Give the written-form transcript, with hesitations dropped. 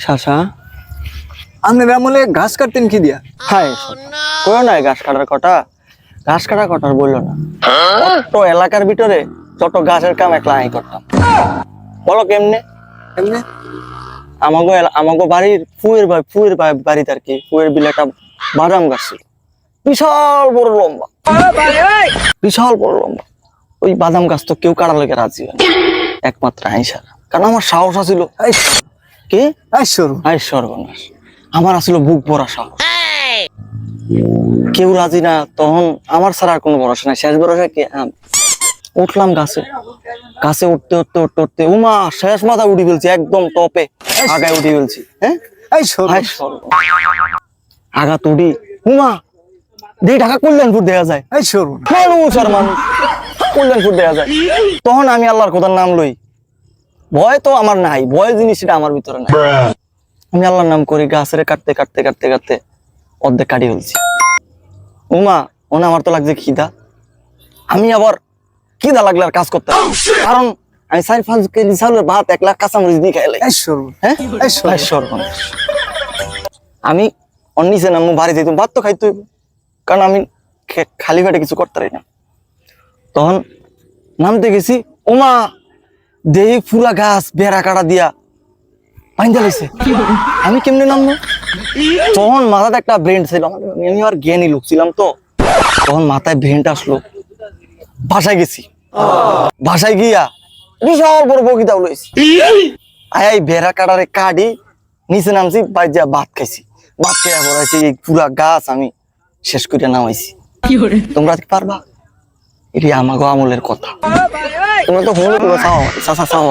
চাচা আপনার আমলে ঘাস কাটতেন কি দিয়া? হাই কইও না ঘাস কাটার কথা, ঘাস কাটার কথা বললো না। ছোট্ট এলাকার ভিতরে ছোট গাছের কাম একলা আমি করতাম। বলো কেমনে? এমনি আমাগো বাড়ির ফুয়ের বাড়িতে আর কি, ফুয়ের বিলে একটা বাদাম গাছ ছিল, বিশাল বড় লম্বা, বিশাল বড় লম্বা। ওই বাদাম গাছ তো কেউ কাটার লেগে রাজি হয় না, একমাত্র আইসা। কারণ আমার সাহস আছিল কি সর্বনাশ, আমার আসলে বুক ভরা সাহস। কেউ রাজি না, তখন আমার ছাড়া আর কোনো ভরসা নাই। শেষ ভরসা কি উঠলাম গাছে, গাছে উঠতে উঠতে উঠতে উঠতে উমা শেষ মাথা উঠে ফেলছি, একদম টপে আগায় উঠে ফেলছি। হ্যাঁ আগা তুড়ি উমা দিয়ে ঢাকা কল্যাণপুর দেখা যায়, মানুষ আর মানুষ, কল্যাণপুর দেখা যায়। তখন আমি আল্লাহর খোদার নাম লই, ভয় তো আমার নাই, ভয় জিনিসটা আমার ভিতরে নাই। আমি আল্লাহর নাম করি, গাছের কাটতে কাটতে কাটতে কাটতে অর্ধেক কাটি ফেলছি। উমা ওনা আমার তো লাগছে খিদা, আমি আবার খিদা লাগলে আর কাজ করতে, কারণ আমি 4-5 কেজি চাউলের ভাত 1 লাখ কাঁচামরিচ দিয়ে খাইলে। আমি অন্যিছে না বাড়ি যেতাম, ভাত তো খাইতে হইব, কারণ আমি খালি পেটে কিছু করতে পারি না। তখন নামতে গেছি, ওমা দেহি পুরা গাছ বেড়া কাটা দিয়া পাইন্দা লাইছে। আমি কেমনে নামবো? তখন মাথাতে একটা ব্রেন ছিল, আমি আর জ্ঞানী লোক ছিলাম তো, তখন মাথায় ব্রেনটা আসলো। বাসায় গেছি, বাসায় গিয়া বিশাল বড় বগিতা লইছি, আয় বেড়া কাটারে কাটি নিচে নামছি, বাইরে ভাত খাইছি। ভাত খেয়ে পড়াইছি, এই পুরা গাছ আমি শেষ করে নামাইছি। তোমরা পারবা? এটি আমাগো আমলের কথা, তোমরা তো হলো চাও চাচা চাও।